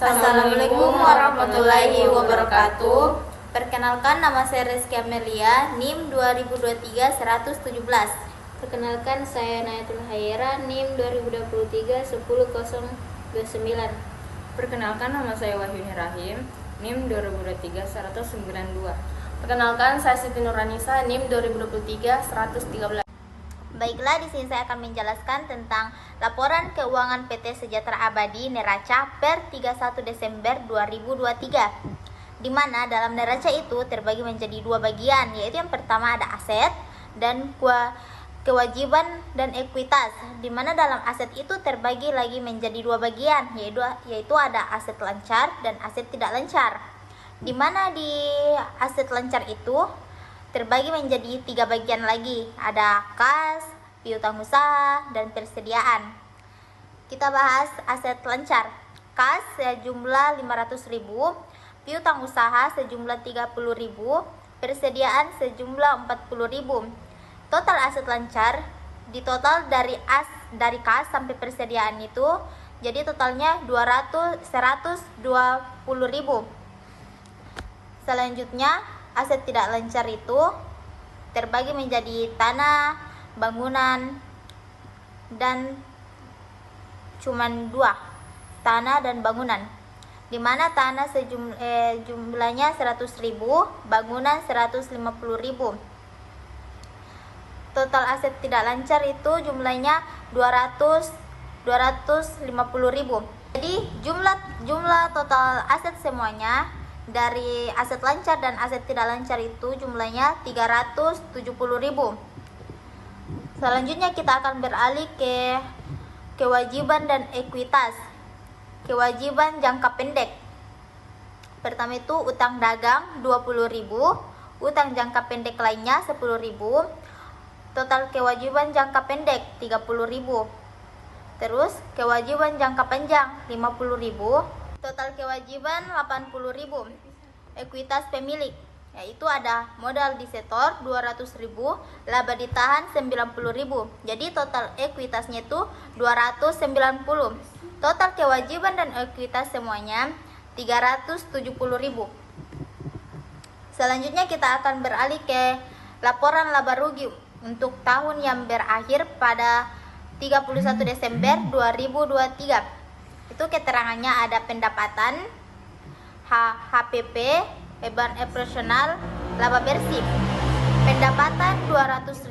Assalamualaikum warahmatullahi wabarakatuh. Perkenalkan, nama saya Rizky Amelia, NIM 2023-117. Perkenalkan, saya Nayatul Haira, NIM 2023-10029. Perkenalkan, nama saya Wahyuni Rahim, NIM 2023-192. Perkenalkan, saya Siti Nurranisa, NIM 2023-113. Baiklah, di sini saya akan menjelaskan tentang laporan keuangan PT Sejahtera Abadi Neraca per 31 Desember 2023. Di mana dalam neraca itu terbagi menjadi dua bagian, yaitu yang pertama ada aset dan kewajiban dan ekuitas. Di mana dalam aset itu terbagi lagi menjadi dua bagian, yaitu ada aset lancar dan aset tidak lancar. Di mana di aset lancar itu terbagi menjadi tiga bagian lagi, ada kas, piutang usaha, dan persediaan. Kita bahas aset lancar. Kas sejumlah 500.000, piutang usaha sejumlah 30.000, persediaan sejumlah 40.000. Total aset lancar ditotal dari kas sampai persediaan itu jadi totalnya 120.000. Selanjutnya, aset tidak lancar itu terbagi menjadi tanah, bangunan, dan cuman dua, tanah dan bangunan. Di mana tanah jumlahnya 100.000, bangunan 150.000. Total aset tidak lancar itu jumlahnya 250.000. Jadi jumlah total aset semuanya dari aset lancar dan aset tidak lancar itu jumlahnya 370.000. Selanjutnya kita akan beralih ke kewajiban dan ekuitas. Kewajiban jangka pendek. Pertama itu utang dagang 20.000, utang jangka pendek lainnya 10.000. Total kewajiban jangka pendek 30.000. Terus kewajiban jangka panjang 50.000. Total kewajiban 80.000. Ekuitas pemilik, yaitu ada modal disetor 200.000, laba ditahan 90.000. Jadi total ekuitasnya itu 290. Total kewajiban dan ekuitas semuanya 370.000. Selanjutnya kita akan beralih ke laporan laba rugi untuk tahun yang berakhir pada 31 Desember 2023. Itu keterangannya ada pendapatan, HPP, beban operasional, laba bersih. Pendapatan 200.000,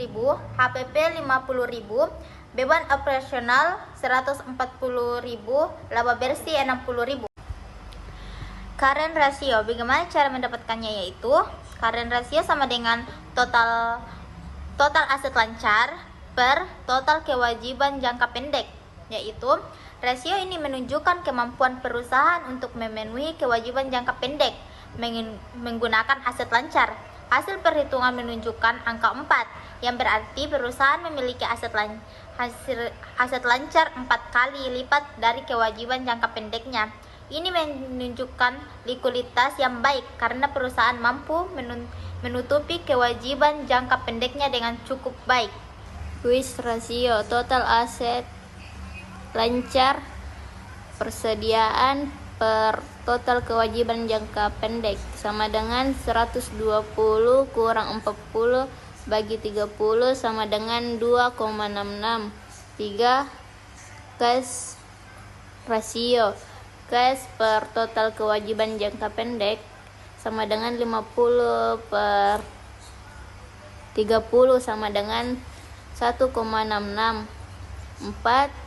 HPP 50.000, beban operasional 140.000, laba bersih 60.000. Current ratio, bagaimana cara mendapatkannya, yaitu current ratio sama dengan total aset lancar per total kewajiban jangka pendek, yaitu rasio ini menunjukkan kemampuan perusahaan untuk memenuhi kewajiban jangka pendek menggunakan aset lancar. Hasil perhitungan menunjukkan angka 4, yang berarti perusahaan memiliki aset lancar 4 kali lipat dari kewajiban jangka pendeknya. Ini menunjukkan likuiditas yang baik karena perusahaan mampu menutupi kewajiban jangka pendeknya dengan cukup baik. Quiz rasio, total aset lancar persediaan per total kewajiban jangka pendek sama dengan 120 kurang 40 bagi 30 sama dengan 2,66. 3. Cash rasio, cash per total kewajiban jangka pendek sama dengan 50 per 30 sama dengan 1,66. 4.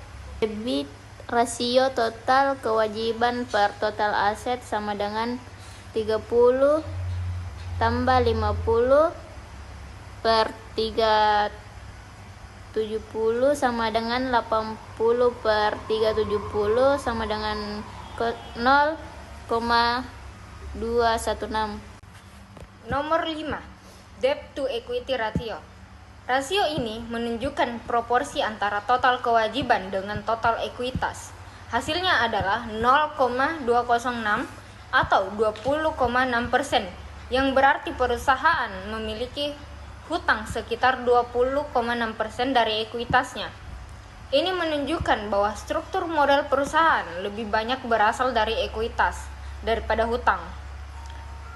Debit rasio, total kewajiban per total aset sama dengan 30 tambah 50 per 370 sama dengan 80 per 370 sama dengan 0,216. Nomor 5. Debt to equity ratio. Rasio ini menunjukkan proporsi antara total kewajiban dengan total ekuitas. Hasilnya adalah 0,206 atau 20,6%, yang berarti perusahaan memiliki hutang sekitar 20,6% dari ekuitasnya. Ini menunjukkan bahwa struktur modal perusahaan lebih banyak berasal dari ekuitas daripada hutang,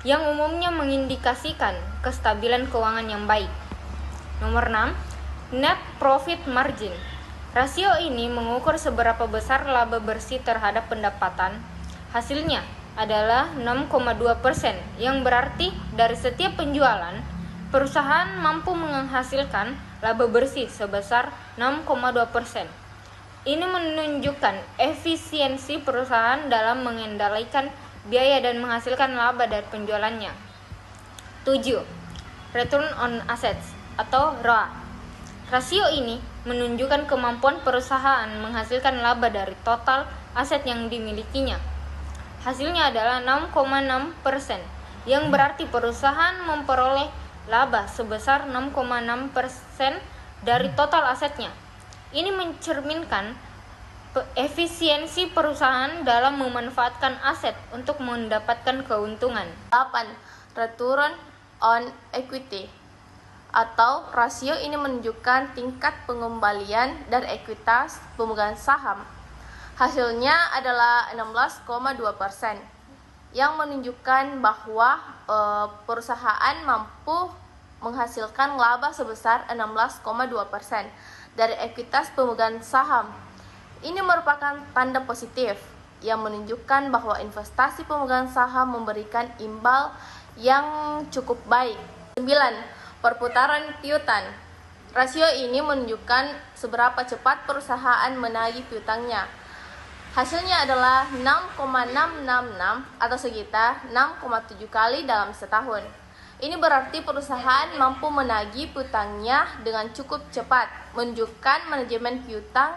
yang umumnya mengindikasikan kestabilan keuangan yang baik. Nomor 6, net profit margin. Rasio ini mengukur seberapa besar laba bersih terhadap pendapatan. Hasilnya adalah 6,2%, yang berarti dari setiap penjualan, perusahaan mampu menghasilkan laba bersih sebesar 6,2%. Ini menunjukkan efisiensi perusahaan dalam mengendalikan biaya dan menghasilkan laba dari penjualannya. 7. Return on Assets atau ROA. Rasio ini menunjukkan kemampuan perusahaan menghasilkan laba dari total aset yang dimilikinya. Hasilnya adalah 6,6%, yang berarti perusahaan memperoleh laba sebesar 6,6% dari total asetnya. Ini mencerminkan efisiensi perusahaan dalam memanfaatkan aset untuk mendapatkan keuntungan. 8. Return on Equity atau rasio ini menunjukkan tingkat pengembalian dari ekuitas pemegang saham. Hasilnya adalah 16,2%, yang menunjukkan bahwa perusahaan mampu menghasilkan laba sebesar 16,2% dari ekuitas pemegang saham. Ini merupakan tanda positif yang menunjukkan bahwa investasi pemegang saham memberikan imbal yang cukup baik. 9. Perputaran piutang. Rasio ini menunjukkan seberapa cepat perusahaan menagih piutangnya. Hasilnya adalah 6,666 atau sekitar 6,7 kali dalam setahun. Ini berarti perusahaan mampu menagih piutangnya dengan cukup cepat, menunjukkan manajemen piutang